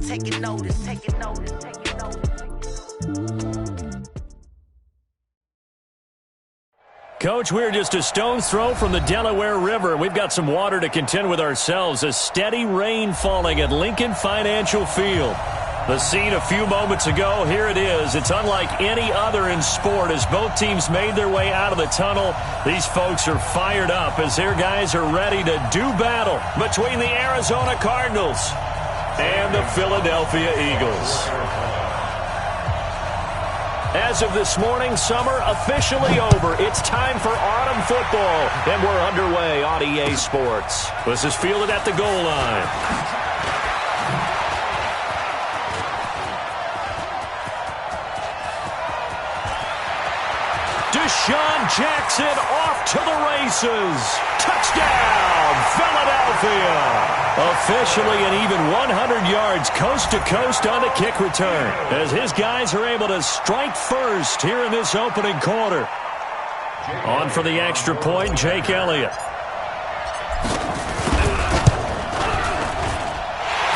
taking notice, taking notice, taking notice. Coach, we're just a stone's throw from the Delaware River. We've got some water to contend with ourselves. A steady rain falling at Lincoln Financial Field. The scene a few moments ago, here it is. It's unlike any other in sport as both teams made their way out of the tunnel. These folks are fired up as their guys are ready to do battle between the Arizona Cardinals and the Philadelphia Eagles. As of this morning, summer officially over. It's time for autumn football, and we're underway on EA Sports. This is fielded at the goal line. Deshaun Jackson off to the races. Touchdown, Philadelphia. Officially an even 100 yards coast to coast on the kick return as his guys are able to strike first here in this opening quarter. On for the extra point, Jake Elliott.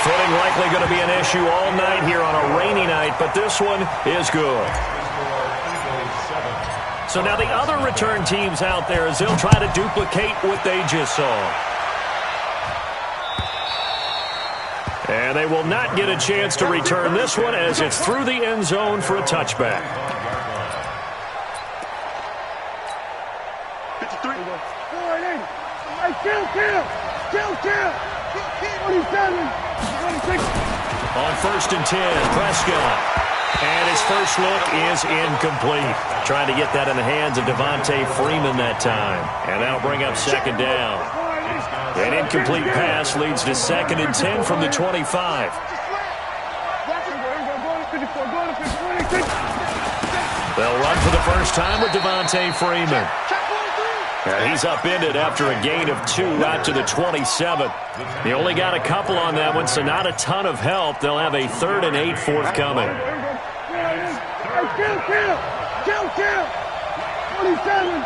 Footing likely going to be an issue all night here on a rainy night, but this one is good. So now the other return teams out there as they'll try to duplicate what they just saw. And they will not get a chance to return this one as it's through the end zone for a touchback. 53. Kill. 27. 26. On 1st and 10, Prescott. And his first look is incomplete. Trying to get that in the hands of Devontae Freeman that time. And that'll bring up second down. An incomplete pass leads to 2nd and 10 from the 25. They'll run for the first time with Devontae Freeman. And he's upended after a gain of 2 out to the 27. He only got a couple on that one, so not a ton of help. They'll have a 3rd and 8 forthcoming. Kill. 27.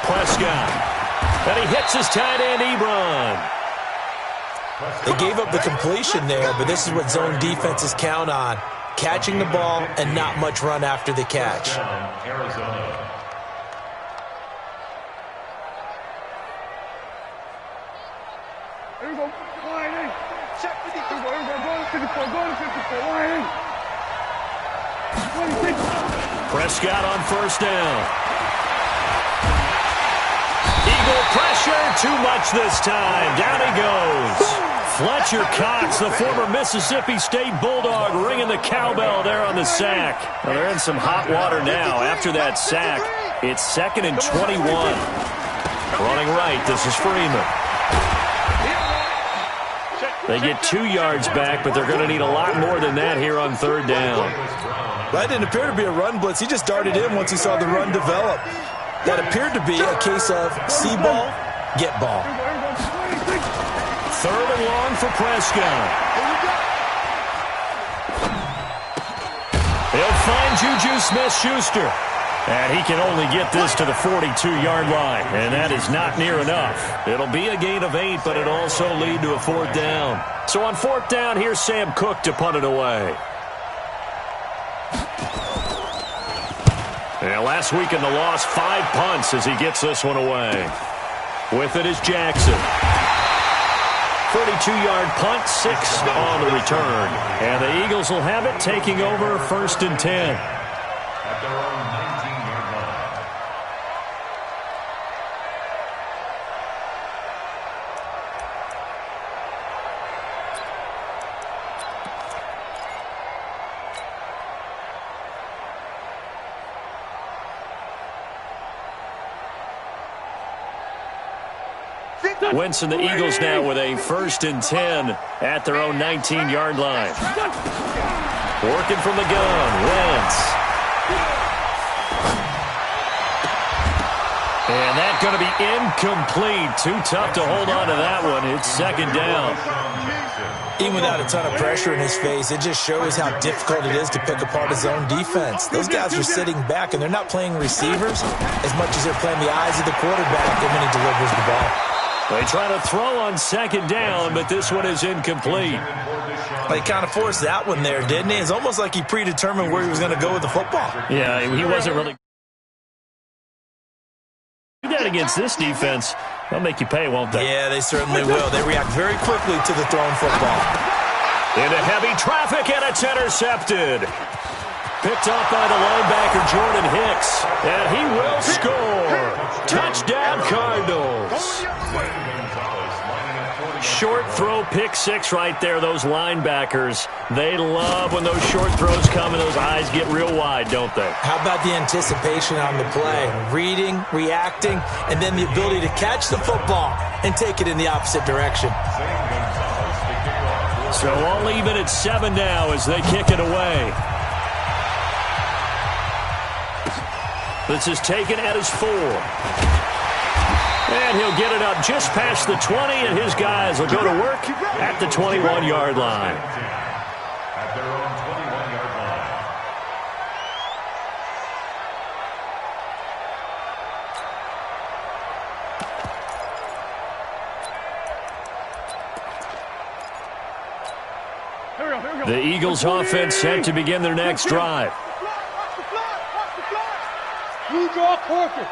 Prescott. And he hits his tight end, Ebron. They gave up the completion there, but this is what zone defenses count on. Catching the ball and not much run after the catch. Here we go. Line in. Check 54. Here we go. Go to 54. Go to 54. Line in. 26. Prescott on 1st down. Eagle pressure, too much this time. Down he goes. Fletcher Cox, the former Mississippi State Bulldog, ringing the cowbell there on the sack. Well, they're in some hot water now. After that sack, it's 2nd and 21. Running right, this is Freeman. They get 2 yards back, but they're going to need a lot more than that here on 3rd down. That didn't appear to be a run blitz. He just darted in once he saw the run develop. That appeared to be a case of see ball, get ball. 3rd and long for Prescott. He'll find Juju Smith-Schuster. And he can only get this to the 42-yard line. And that is not near enough. It'll be a gain of 8, but it'll also lead to a 4th down. So on 4th down, here's Sam Cook to punt it away. And last week in the loss, 5 punts as he gets this one away. With it is Jackson. 42-yard punt, 6 on the return. And the Eagles will have it, taking over 1st and 10. Winston, the Eagles now with a 1st and 10 at their own 19-yard line. Working from the gun, Wentz. And that's going to be incomplete. Too tough to hold on to that one. It's 2nd down. Even without a ton of pressure in his face, it just shows how difficult it is to pick apart his own defense. Those guys are sitting back, and they're not playing receivers as much as they're playing the eyes of the quarterback when he delivers the ball. They try to throw on second down, but this one is incomplete. He kind of forced that one there, didn't he? It's almost like he predetermined where he was going to go with the football. Yeah, he wasn't really. Do that against this defense, they'll make you pay, won't they? Yeah, they certainly will. They react very quickly to the thrown football. Into heavy traffic, and it's intercepted. Picked up by the linebacker, Jordan Hicks. And he will score. Touchdown, Cardinals. Short throw, pick six right there, those linebackers. They love when those short throws come and those eyes get real wide, don't they? How about the anticipation on the play? Reading, reacting, and then the ability to catch the football and take it in the opposite direction. So all even at 7 now as they kick it away. This is taken at his 4. And he'll get it up just past the 20, and his guys will go to work at the 21-yard line. At their own 21-yard Here we go. The Eagles offense set to begin their next drive. You draw corpus.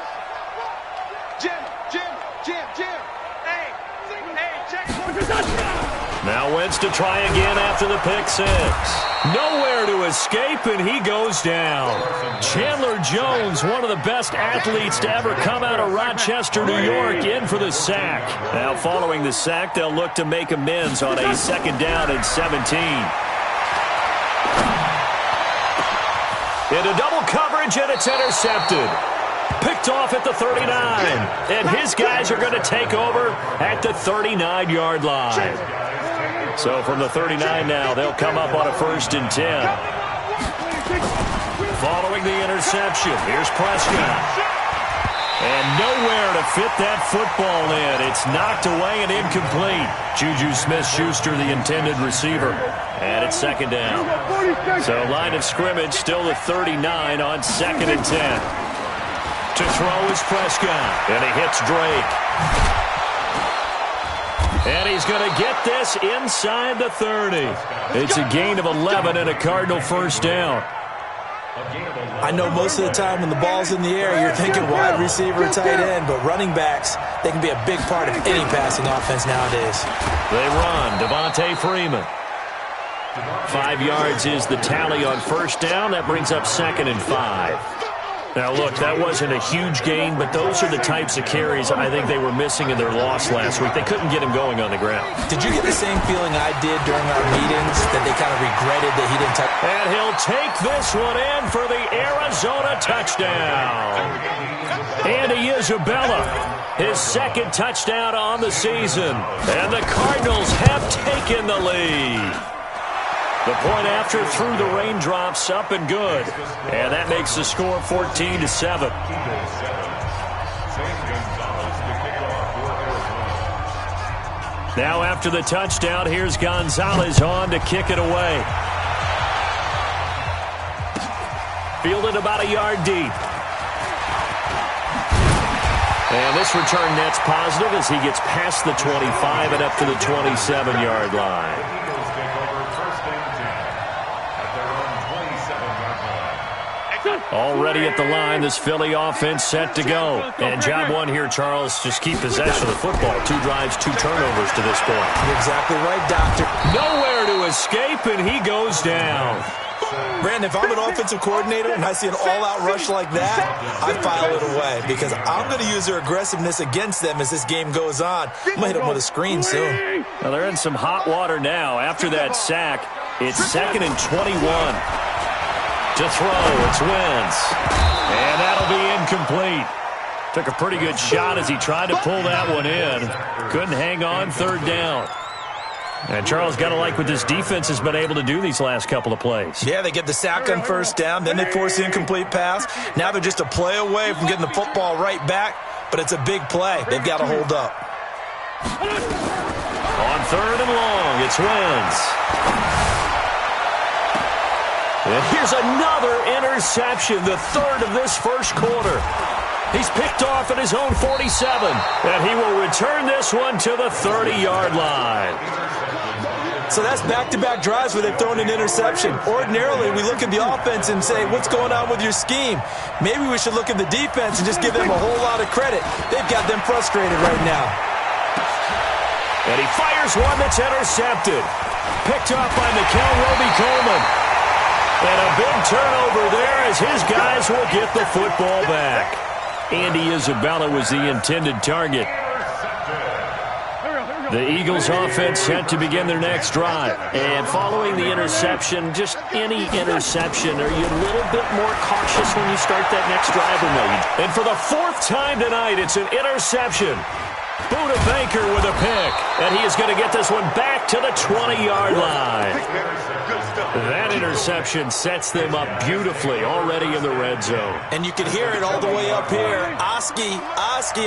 Jim. Hey, check. Now Wentz to try again after the pick six. Nowhere to escape, and he goes down. Chandler Jones, one of the best athletes to ever come out of Rochester, New York, in for the sack. Now following the sack, they'll look to make amends on a second down and 17. Into double coverage, and it's intercepted. Picked off at the 39. And his guys are going to take over at the 39-yard line. So from the 39 now, they'll come up on a 1st and 10. Following the interception, here's Prescott. And nowhere to fit that football in. It's knocked away and incomplete. Juju Smith-Schuster, the intended receiver. And it's 2nd down. So line of scrimmage still the 39 on 2nd and 10. To throw is Prescott. And he hits Drake. And he's going to get this inside the 30. It's a gain of 11 and a Cardinal 1st down. I know most of the time when the ball's in the air, you're thinking wide receiver, tight end, but running backs, they can be a big part of any passing offense nowadays. They run. Devontae Freeman. 5 yards is the tally on 1st down. That brings up 2nd and 5. Now, look, that wasn't a huge gain, but those are the types of carries I think they were missing in their loss last week. They couldn't get him going on the ground. Did you get the same feeling I did during our meetings, that they kind of regretted that he didn't touch? And he'll take this one in for the Arizona touchdown. Andy Isabella, his 2nd touchdown on the season. And the Cardinals have taken the lead. The point after through the raindrops, up and good. And that makes the score 14-7. Now after the touchdown, here's Gonzalez on to kick it away. Fielded about a yard deep. And this return net's positive as he gets past the 25 and up to the 27-yard line. Already at the line, this Philly offense set to go. And job one here, Charles, just keep possession of the football. 2 drives, 2 turnovers to this point. You're exactly right, Doctor. Nowhere to escape, and he goes down. Brandon, if I'm an offensive coordinator and I see an all-out rush like that, I file it away because I'm going to use their aggressiveness against them as this game goes on. I'm going to hit them with a screen soon. Well, they're in some hot water now. After that sack, it's 2nd and 21. To throw, it's Wentz. And that'll be incomplete. Took a pretty good shot as he tried to pull that one in. Couldn't hang on 3rd down. And Charles, got to like what this defense has been able to do these last couple of plays. Yeah, they get the sack on 1st down, then they force the incomplete pass. Now they're just a play away from getting the football right back, but it's a big play. They've got to hold up. On 3rd and long, it's Wentz. And here's another interception, the 3rd of this 1st quarter. He's picked off at his own 47, and he will return this one to the 30-yard line. So that's back-to-back drives where they've thrown an interception. Ordinarily, we look at the offense and say, what's going on with your scheme? Maybe we should look at the defense and just give them a whole lot of credit. They've got them frustrated right now. And he fires one that's intercepted. Picked up by Mikel Roby-Coleman. And a big turnover there as his guys will get the football back. Andy Isabella was the intended target. The Eagles offense set to begin their next drive. And following the interception, just any interception, are you a little bit more cautious when you start that next drive or no? And for the fourth time tonight, it's an interception. Buda Baker with a pick. And he is going to get this one back to the 20-yard line. That interception sets them up beautifully already in the red zone. And you can hear it all the way up here. Oski,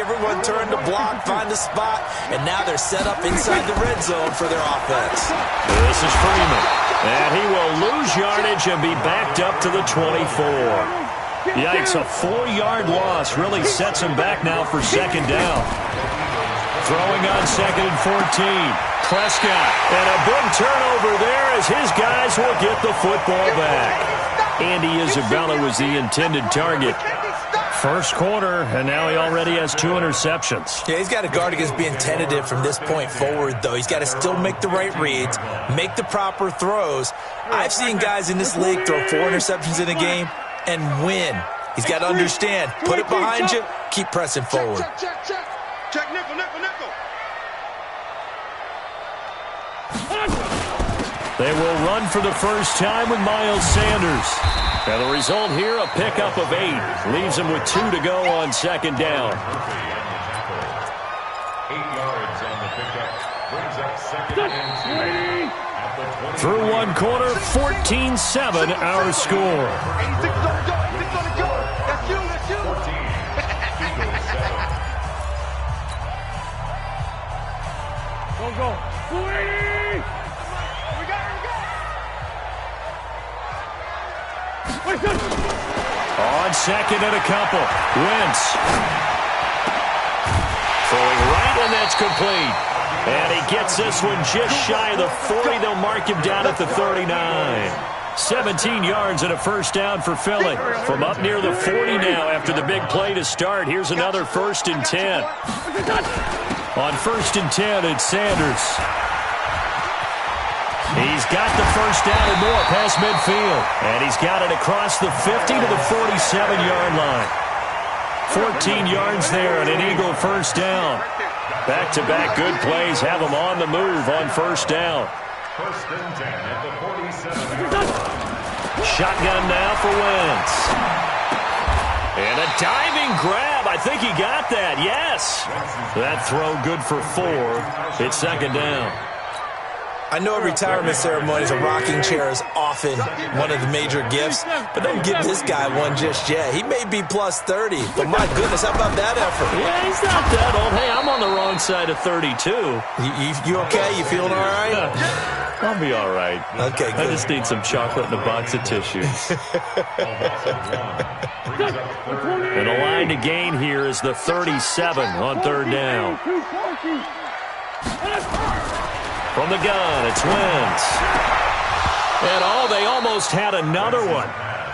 everyone turned to block, find a spot, and now they're set up inside the red zone for their offense. This is Freeman, and he will lose yardage and be backed up to the 24. Yikes, a 4-yard loss really sets him back now for second down. Throwing on second and 14. Prescott, and a big turnover there as his guys will get the football back. Andy Isabella was the intended target. First quarter, and now he already has 2 interceptions. Yeah, he's got to guard against being tentative from this point forward, though. He's got to still make the right reads, make the proper throws. I've seen guys in this league throw 4 interceptions in a game and win. He's got to understand, put it behind you, keep pressing forward. Check nickel. They will run for the first time with Miles Sanders. And the result here, a pickup of 8. Leaves him with 2 to go on second down. 8 yards on the pickup. Brings up second and 2. Through one quarter, 14-7 our score. 86 on the go. That's you. 14. Eagles set up. Go. 280. On second and a couple. Wentz. Throwing right, and that's complete. And he gets this one just shy of the 40. They'll mark him down at the 39. 17 yards and a first down for Philly. From up near the 40 now after the big play to start. Here's another 1st and 10. On 1st and 10, it's Sanders. He's got the first down and more past midfield. And he's got it across the 50 to the 47-yard line. 14 yards there and an Eagle first down. Back-to-back good plays have them on the move on first down. 1st and 10 at the 47. Shotgun now for Wentz. And a diving grab. I think he got that. Yes. That throw good for 4. It's second down. I know at retirement ceremonies, a rocking chair is often one of the major gifts, but don't give this guy one just yet. He may be plus 30, but my goodness, how about that effort? Yeah, he's not that old. Hey, I'm on the wrong side of 32. You okay? You feeling all right? I'll be all right. Okay, good. I just need some chocolate and a box of tissues. And a line to gain here is the 37 on third down. From the gun, it's Wentz. And they almost had another one.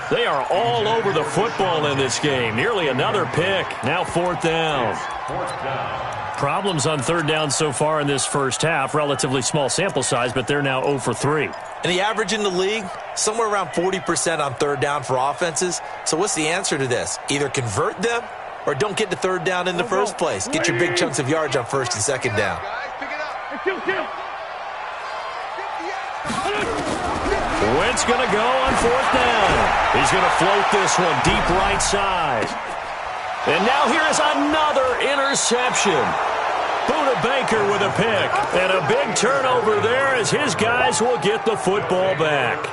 They are all over the football in this game. Nearly another pick. Now 4th down. Problems on third down so far in this first half. Relatively small sample size, but they're now 0 for 3. And the average in the league, somewhere around 40% on third down for offenses. So what's the answer to this? Either convert them or don't get to third down in the first place. Get your big chunks of yards on first and second down. Wentz going to go on 4th down. He's going to float this one deep right side. And now here is another interception. Buda Baker with a pick. And a big turnover there as his guys will get the football back.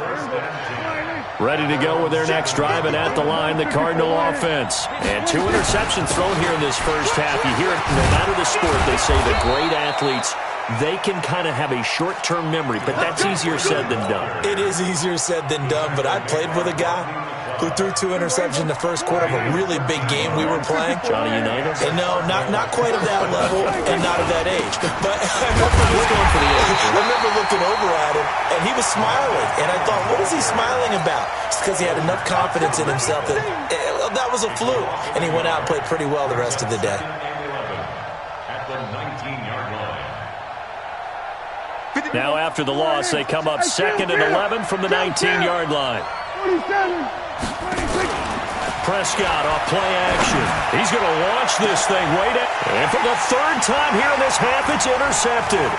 Ready to go with their next drive, and at the line, the Cardinal offense. And 2 interceptions thrown here in this first half. You hear it no matter the sport, they say the great athletes they can kind of have a short-term memory, but that's easier said than done. It is easier said than done, but I played with a guy who threw 2 interceptions in the first quarter of a really big game we were playing. Johnny Unitas? And no, not quite of that level and not of that age. But I remember looking over at him, and he was smiling. And I thought, what is he smiling about? It's because he had enough confidence in himself that that was a fluke. And he went out and played pretty well the rest of the day. At the 19-yard line. Now after the loss, they come up 2nd and 11 from the 19-yard line. 27, 26. Prescott off play action. He's going to launch this thing. And for the 3rd time here in this half, it's intercepted.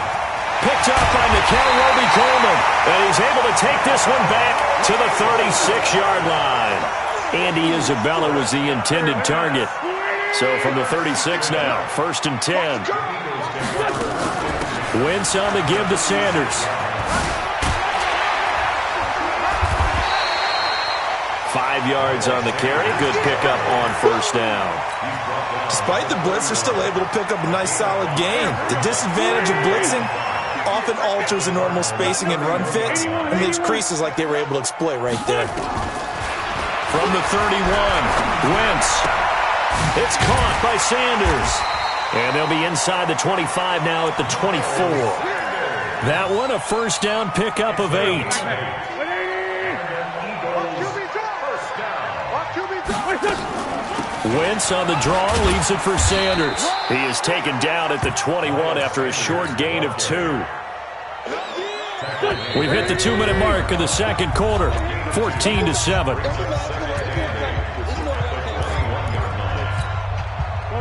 Picked up by Roby Coleman. And he's able to take this one back to the 36-yard line. Andy Isabella was the intended target. So from the 36 now, 1st and 10. Wentz on the give to Sanders. 5 yards on the carry. Good pickup on 1st down. Despite the blitz, they're still able to pick up a nice, solid gain. The disadvantage of blitzing often alters the normal spacing and run fits and leaves creases like they were able to exploit right there. From the 31, Wentz. It's caught by Sanders. And they'll be inside the 25 now at the 24. That one, a 1st down pickup of 8. Wentz on the draw, leaves it for Sanders. He is taken down at the 21 after a short gain of 2. We've hit the 2-minute mark in the 2nd quarter, 14-7.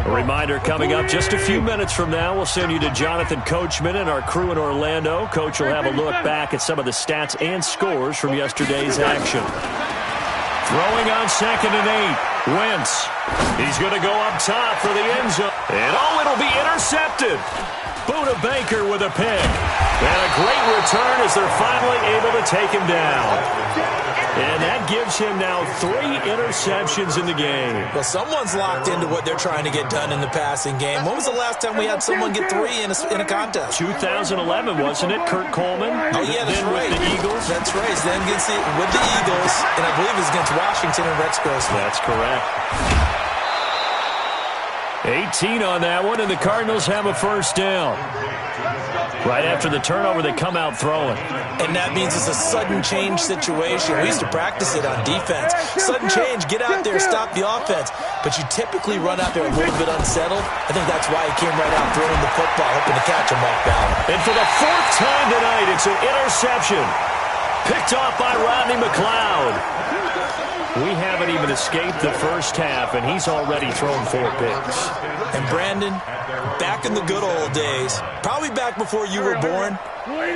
A reminder coming up just a few minutes from now, we'll send you to Jonathan Coachman and our crew in Orlando. Coach will have a look back at some of the stats and scores from yesterday's action. Throwing on 2nd and 8. Wentz. He's going to go up top for the end zone. And it'll be intercepted. Buda Baker with a pick. And a great return as they're finally able to take him down. And that gives him now 3 interceptions in the game. Well, someone's locked into what they're trying to get done in the passing game. When was the last time we had someone get 3 in a contest? 2011, wasn't it? Kurt Coleman? Oh, yeah, that's right. With the Eagles? That's right. Then gets it with the Eagles, and I believe it's against Washington and Rex Grossman. That's correct. 18 on that one, and the Cardinals have a 1st down. Right after the turnover, they come out throwing. And that means it's a sudden change situation. We used to practice it on defense. Sudden change, get out there, stop the offense. But you typically run out there a little bit unsettled. I think that's why he came right out throwing the football, hoping to catch him off balance. And for the 4th time tonight, it's an interception. Picked off by Rodney McLeod. We haven't even escaped the first half, and he's already thrown 4 picks. And Brandon, back in the good old days, probably back before you were born,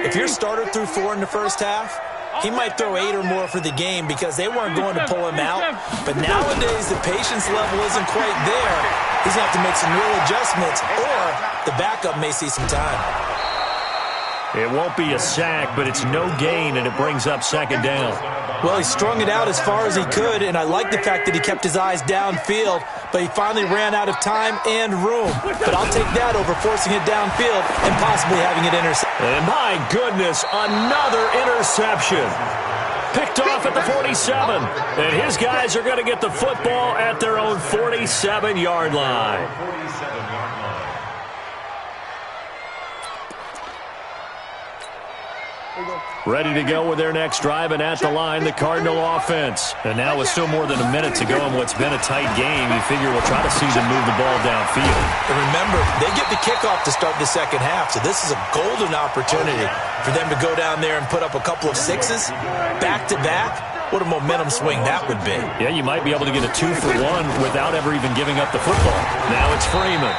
if your starter threw 4 in the first half, he might throw 8 or more for the game because they weren't going to pull him out. But nowadays, the patience level isn't quite there. He's going to have to make some real adjustments, or the backup may see some time. It won't be a sack, but it's no gain, and it brings up 2nd down. Well, he strung it out as far as he could, and I like the fact that he kept his eyes downfield, but he finally ran out of time and room. But I'll take that over forcing it downfield and possibly having it intercepted. And my goodness, another interception. Picked off at the 47. And his guys are going to get the football at their own 47-yard line. Ready to go with their next drive, and at the line, the Cardinal offense. And now with still more than a minute to go in what's been a tight game, you figure we'll try to see them move the ball downfield. And remember, they get the kickoff to start the 2nd half, so this is a golden opportunity for them to go down there and put up a couple of 6s back-to-back. What a momentum swing that would be. Yeah, you might be able to get a 2-for-1 without ever even giving up the football. Now it's Freeman.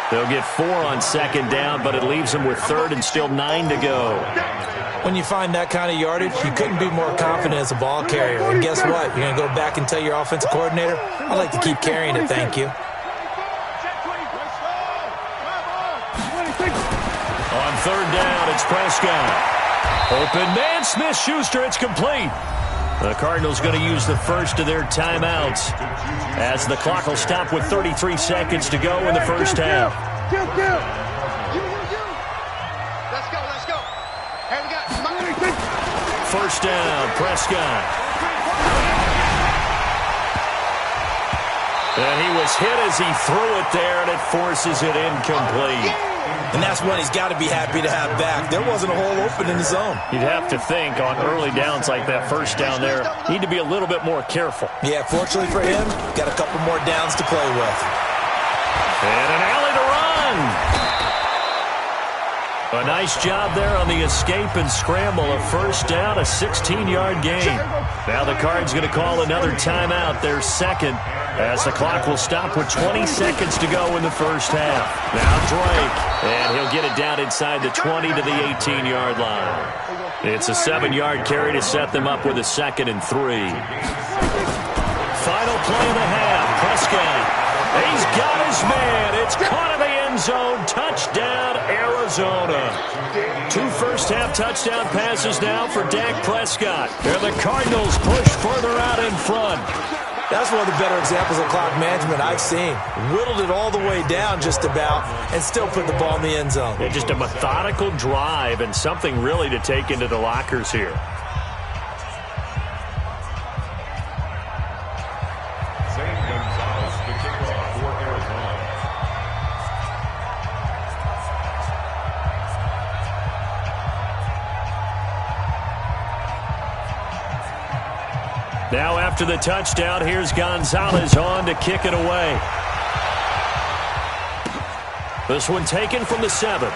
They'll get 4 on 2nd down, but it leaves them with 3rd and still 9 to go. When you find that kind of yardage, you couldn't be more confident as a ball carrier. And guess what? You're going to go back and tell your offensive coordinator, I'd like to keep carrying it, thank you. On 3rd down, it's Prescott. Open man, Smith-Schuster, it's complete. The Cardinals going to use the first of their timeouts as the clock will stop with 33 seconds to go in the first half. First down, Prescott. And he was hit as he threw it there, and it forces it incomplete. And that's one he's got to be happy to have back. There wasn't a hole open in the zone. You'd have to think on early downs like that, first down there, need to be a little bit more careful. Yeah, fortunately for him, got a couple more downs to play with. And an alley to run. A nice job there on the escape and scramble. A first down, a 16-yard gain. Now the Cards going to call another timeout, their second, as the clock will stop with 20 seconds to go in the first half. Now Drake, and he'll get it down inside the 20 to the 18-yard line. It's a 7-yard carry to set them up with a 2nd and 3. Final play of the half, Prescott. He's got his man. It's caught in the end zone. Touchdown, Arizona. 2 first-half touchdown passes now for Dak Prescott. And the Cardinals push further out in front. That's one of the better examples of clock management I've seen. Whittled it all the way down just about and still put the ball in the end zone. Yeah, just a methodical drive and something really to take into the lockers here. Now after the touchdown, here's Gonzalez on to kick it away. This one taken from the 7.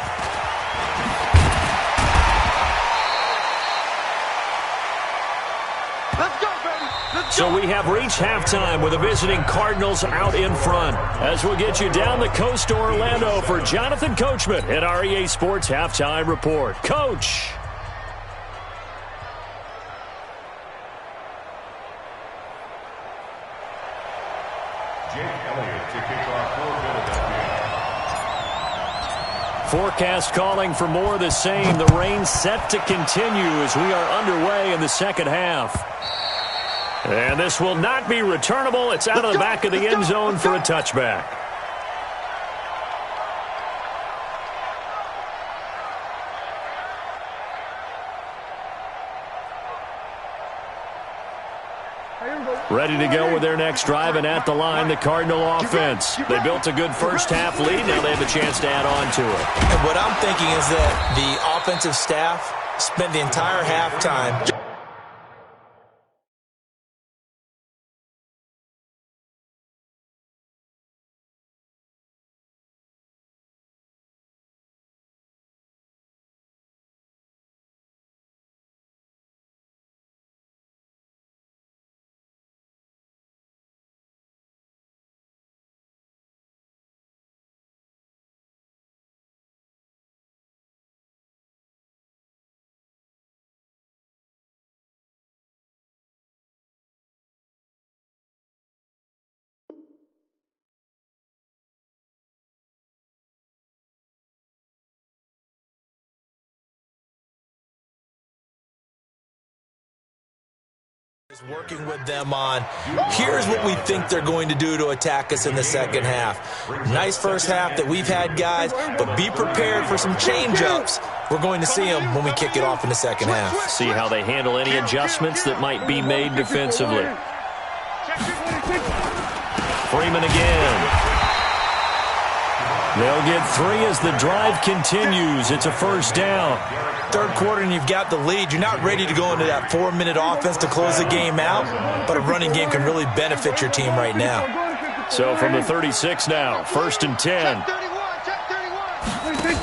Let's go, baby. Let's go. So we have reached halftime with the visiting Cardinals out in front. As we'll get you down the coast to Orlando for Jonathan Coachman at our EA Sports Halftime Report. Coach. Forecast calling for more of the same. The rain set to continue as we are underway in the second half. And this will not be returnable. It's out of the back of the end zone for a touchback. Ready to go with their next drive, and at the line, the Cardinal offense. They built a good first-half lead. Now they have a chance to add on to it. And what I'm thinking is that the offensive staff spent the entire halftime is working with them on, here's what we think they're going to do to attack us in the second half. Nice first half that we've had, guys, but be prepared for some change-ups. We're going to see them when we kick it off in the second half. See how they handle any adjustments that might be made defensively. Freeman again. They'll get 3 as the drive continues. It's a first down. Third quarter and you've got the lead. You're not ready to go into that 4-minute offense to close the game out, but a running game can really benefit your team right now. So from the 36 now, 1st and 10. Check 31.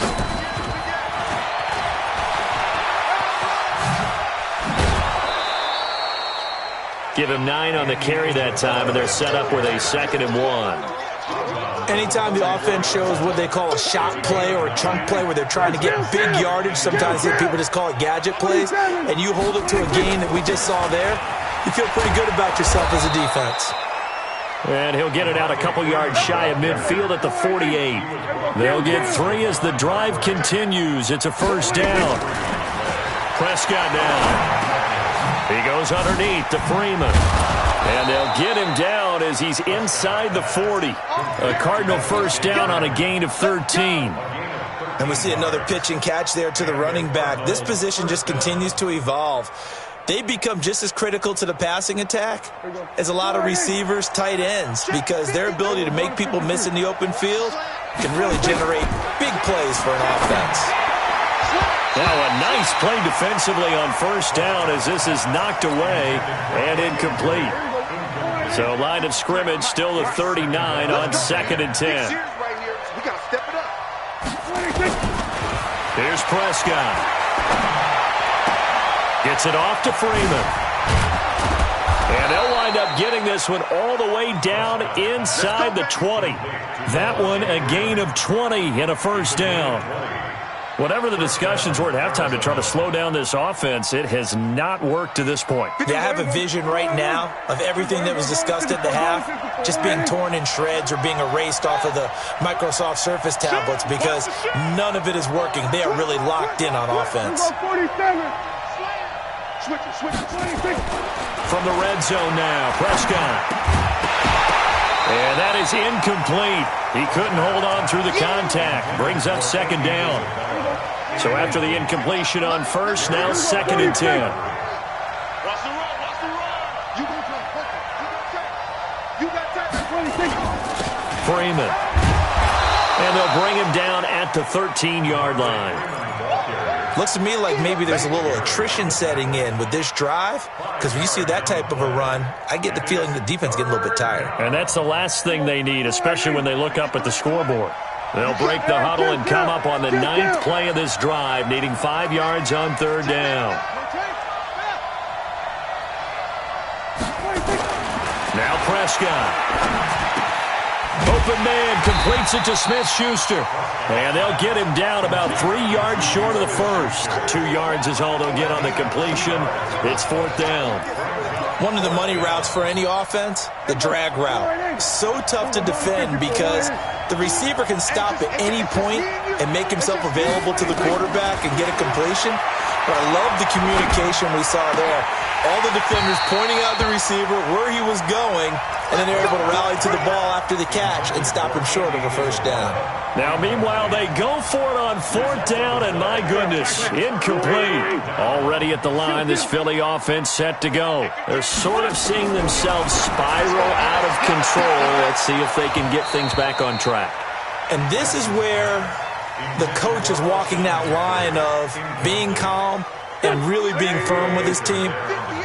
Give him 9 on the carry that time, and they're set up with a 2nd and 1. Anytime the offense shows what they call a shot play or a chunk play where they're trying to get big yardage, sometimes people just call it gadget plays, and you hold it to a gain that we just saw there, you feel pretty good about yourself as a defense. And he'll get it out a couple yards shy of midfield at the 48. They'll get 3 as the drive continues. It's a first down. Prescott down. He goes underneath to Freeman. And they'll get him down as he's inside the 40. A Cardinal first down on a gain of 13. And we see another pitch and catch there to the running back. This position just continues to evolve. They become just as critical to the passing attack as a lot of receivers, tight ends, because their ability to make people miss in the open field can really generate big plays for an offense. Now a nice play defensively on first down as this is knocked away and incomplete. So line of scrimmage still the 39 on 2nd and 10. We got to step it up. Here's Prescott. Gets it off to Freeman. And they'll wind up getting this one all the way down inside the 20. That one a gain of 20 and a first down. Whatever the discussions were at halftime to try to slow down this offense, it has not worked to this point. Yeah, I have a vision right now of everything that was discussed at the half just being torn in shreds or being erased off of the Microsoft Surface tablets because none of it is working. They are really locked in on offense. From the red zone now, Prescott. And that is incomplete. He couldn't hold on through the contact. Brings up 2nd down. So after the incompletion on first, now 2nd and 10. Watch the run, watch the run. You got that. Freeman. And they'll bring him down at the 13-yard line. Looks to me like maybe there's a little attrition setting in with this drive, because when you see that type of a run, I get the feeling the defense is getting a little bit tired. And that's the last thing they need, especially when they look up at the scoreboard. They'll break the huddle and come up on the 9th play of this drive, needing 5 yards on 3rd down. Now Prescott. Open man completes it to Smith-Schuster. And they'll get him down about 3 yards short of the first. 2 yards is all they'll get on the completion. It's 4th down. One of the money routes for any offense, the drag route. So tough to defend because the receiver can stop at any point and make himself available to the quarterback and get a completion. But I love the communication we saw there. All the defenders pointing out the receiver, where he was going, and then they're able to rally to the ball after the catch and stop him short of a first down. Now, meanwhile, they go for it on 4th down, and my goodness, incomplete. Already at the line, this Philly offense set to go. They're sort of seeing themselves spiral out of control. Let's see if they can get things back on track. And this is where the coach is walking that line of being calm and really being firm with his team.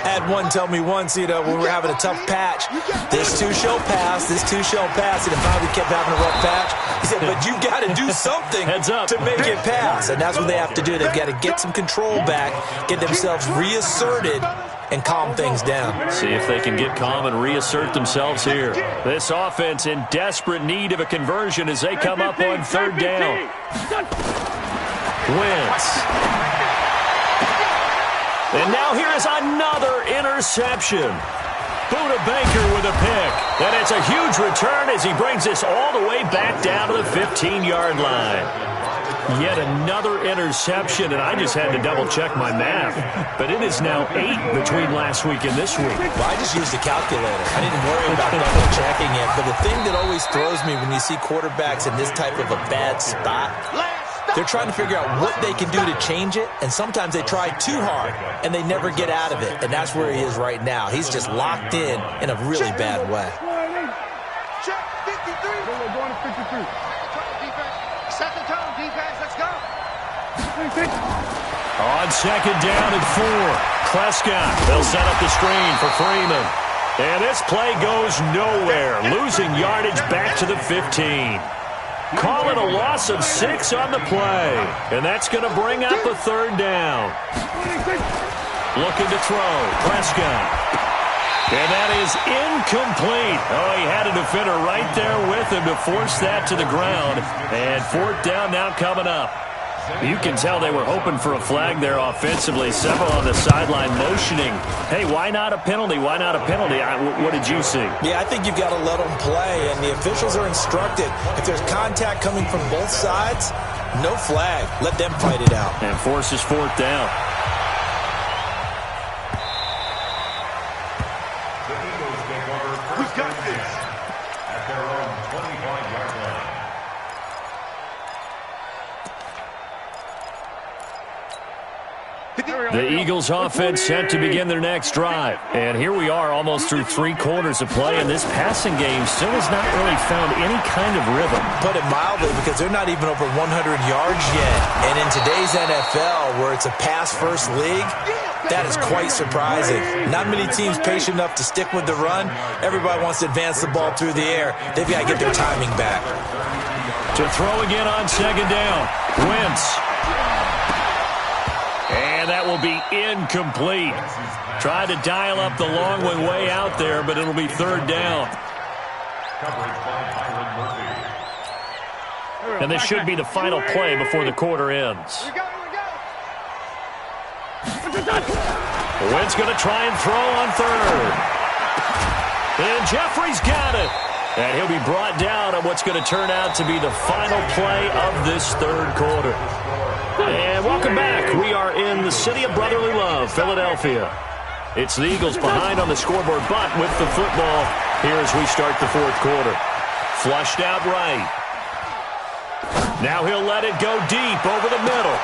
Had one tell me once, when we were having a tough patch, this too shall pass, this too shall pass, and if I kept having a rough patch, he said, but you got to do something to make it pass, and that's what they have to do. They've got to get some control back, get themselves reasserted, and calm things down. See if they can get calm and reassert themselves here. This offense in desperate need of a conversion as they come up on 3rd down. Wentz. And now here is another interception. Buda Baker with a pick. And it's a huge return as he brings this all the way back down to the 15-yard line. Yet another interception, and I just had to double-check my math. But it is now 8 between last week and this week. Well, I just used a calculator. I didn't worry about double-checking it. But the thing that always throws me when you see quarterbacks in this type of a bad spot, they're trying to figure out what they can do to change it, and sometimes they try too hard, and they never get out of it. And that's where he is right now. He's just locked in a really bad way. Check 53. Going to 53. Set the tone, defense. Let's go. On 2nd down and 4. Prescott. They'll set up the screen for Freeman. And this play goes nowhere. Losing yardage back to the 15. Call it a loss of 6 on the play. And that's going to bring up a 3rd down. Looking to throw. Prescott. And that is incomplete. Oh, he had a defender right there with him to force that to the ground. And 4th down now coming up. You can tell they were hoping for a flag there offensively. Several on the sideline motioning. Hey, why not a penalty? Why not a penalty? What did you see? Yeah, I think you've got to let them play, and the officials are instructed. If there's contact coming from both sides, no flag. Let them fight it out. And forces 4th down. The Eagles take over. We've got this. At their own 25-yard line. The Eagles offense set to begin their next drive. And here we are almost through 3 quarters of play, and this passing game still has not really found any kind of rhythm. Put it mildly, because they're not even over 100 yards yet. And in today's NFL, where it's a pass-first league, that is quite surprising. Not many teams patient enough to stick with the run. Everybody wants to advance the ball through the air. They've got to get their timing back. To throw again on second down. Wentz. And that will be incomplete. Tried to dial up the long one way out there, but it'll be third down. And this should be the final play before the quarter ends. Wentz going to try and throw on third. And Jeffrey's got it. And he'll be brought down on what's going to turn out to be the final play of this third quarter. And welcome back. We are in the city of brotherly love, Philadelphia. It's the Eagles behind on the scoreboard, but with the football here as we start the fourth quarter. Flushed out right. Now he'll let it go deep over the middle.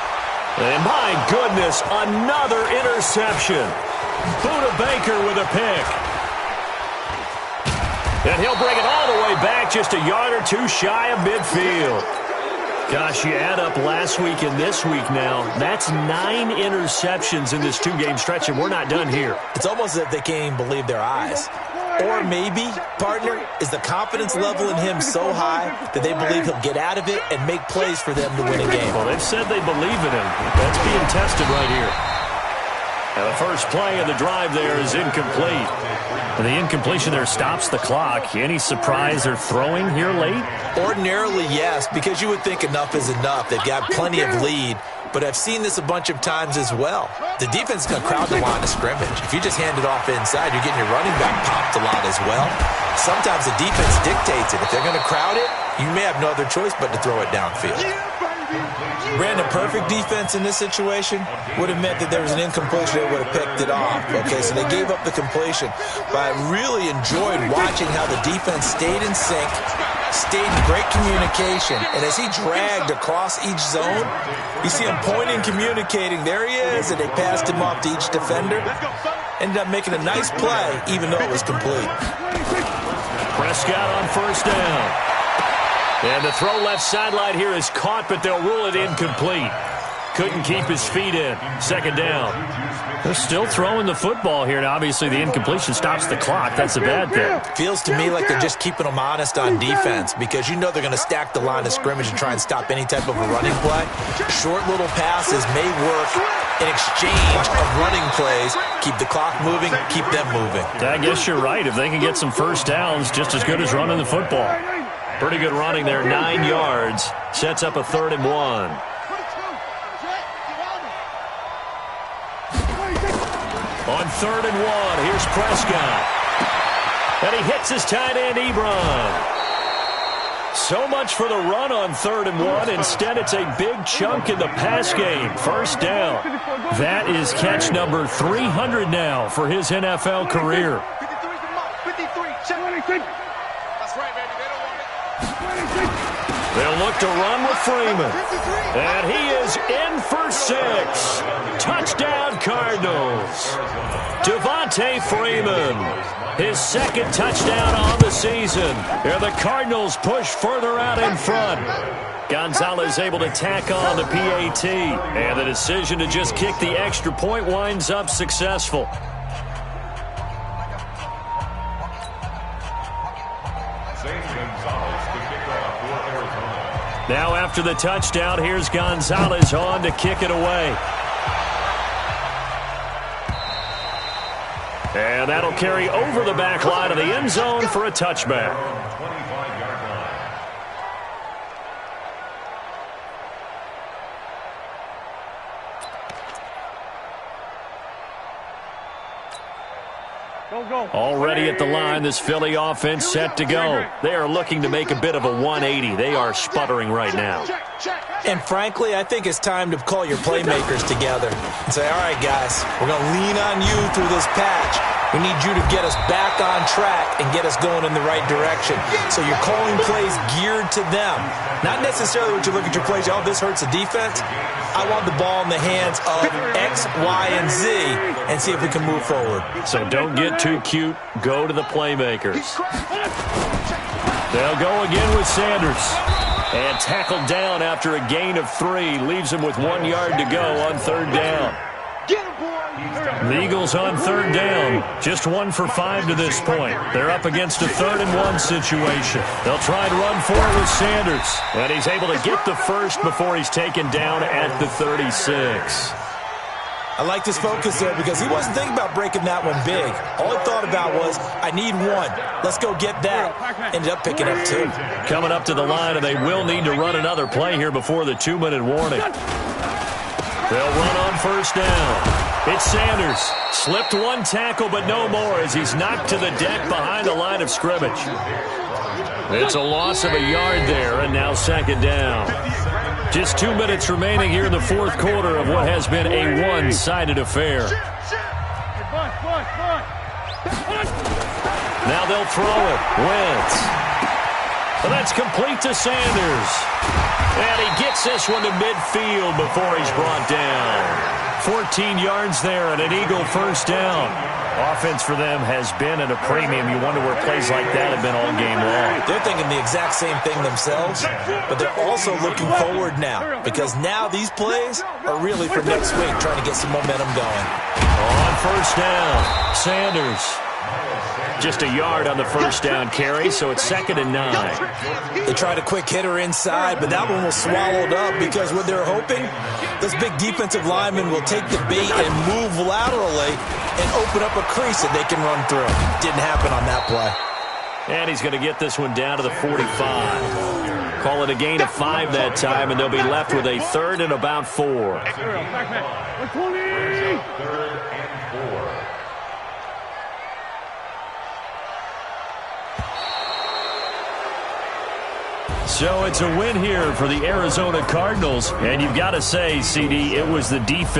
And my goodness, another interception. Buda Baker with a pick. And he'll bring it all the way back, just a yard or two shy of midfield. Gosh, you add up last week and this week now, that's 9 interceptions in this 2-game stretch, and we're not done here. It's almost as if they can't even believe their eyes. Or maybe, partner, is the confidence level in him so high that they believe he'll get out of it and make plays for them to win a game. Well, they've said they believe in him. That's being tested right here. And the first play of the drive there is incomplete. And the incompletion there stops the clock. Any surprise they're throwing here late? Ordinarily, yes, because you would think enough is enough. They've got plenty of lead, but I've seen this a bunch of times as well. The defense is going to crowd the line of scrimmage. If you just hand it off inside, you're getting your running back popped a lot as well. Sometimes the defense dictates it. If they're going to crowd it, you may have no other choice but to throw it downfield. Brandon, perfect defense in this situation would have meant that there was an incompletion. They would have picked it off. Okay, so they gave up the completion. But I really enjoyed watching how the defense stayed in sync, stayed in great communication. And as he dragged across each zone, you see him pointing, communicating. There he is, and they passed him off to each defender. Ended up making a nice play, even though it was complete. Prescott on first down. And the throw left sideline here is caught, but they'll rule it incomplete. Couldn't keep his feet in. Second down. They're still throwing the football here, and obviously the incompletion stops the clock. That's a bad thing. Feels to me like they're just keeping them honest on defense, because you know they're going to stack the line of scrimmage and try and stop any type of a running play. Short little passes may work in exchange of running plays. Keep the clock moving, keep them moving. I guess you're right. If they can get some first downs, just as good as running the football. Pretty good running there, 9 yards. Sets up a 3rd and 1. On 3rd and 1, here's Prescott. And he hits his tight end, Ebron. So much for the run on 3rd and 1. Instead, it's a big chunk in the pass game. First down. That is catch number 300 now for his NFL career. 53, check. 26. That's right, baby. They don't want it. 26. They'll look to run with Freeman. And he is in for 6. Touchdown, Cardinals. Devontae Freeman. His 2nd touchdown on the season. And the Cardinals push further out in front. Gonzalez able to tack on the PAT. And the decision to just kick the extra point winds up successful. Now after the touchdown, here's Gonzalez on to kick it away. And that'll carry over the back line of the end zone for a touchback. Already at the line, this Philly offense set to go. They are looking to make a bit of a 180. They are sputtering right now. And frankly, I think it's time to call your playmakers together and say, all right, guys, we're going to lean on you through this patch. We need you to get us back on track and get us going in the right direction. So you're calling plays geared to them. Not necessarily what you look at your plays, oh, this hurts the defense. I want the ball in the hands of X, Y, and Z and see if we can move forward. So don't get too cute. Go to the playmakers. They'll go again with Sanders. And tackled down after a gain of 3. Leaves him with 1 yard to go on 3rd down. The Eagles on 3rd down. Just 1 for 5 to this point. They're up against a 3rd and 1 situation. They'll try and run for it with Sanders. And he's able to get the first before he's taken down at the 36. I like this focus there because he wasn't thinking about breaking that one big. All he thought about was, I need 1. Let's go get that. Ended up picking up 2. Coming up to the line, and they will need to run another play here before the 2-minute warning. They'll run on 1st down. It's Sanders. Slipped 1 tackle, but no more as he's knocked to the deck behind the line of scrimmage. It's a loss of a yard there, and now 2nd down. Just 2 minutes remaining here in the 4th quarter of what has been a one-sided affair. Now they'll throw it. Wentz. And that's complete to Sanders. And he gets this one to midfield before he's brought down. 14 yards there and an Eagle 1st down. Offense for them has been at a premium. You wonder where plays like that have been all game long. They're thinking the exact same thing themselves, but they're also looking forward now because now these plays are really for next week, trying to get some momentum going. On 1st down, Sanders. Just a yard on the 1st down carry, so it's 2nd and 9. They tried a quick hitter inside, but that one was swallowed up because what they're hoping, this big defensive lineman will take the bait and move laterally and open up a crease that they can run through. Didn't happen on that play. And he's going to get this one down to the 45. Call it a gain of 5 that time, and they'll be left with a 3rd and about 4. 20! So it's a win here for the Arizona Cardinals. And you've got to say, CD, it was the defense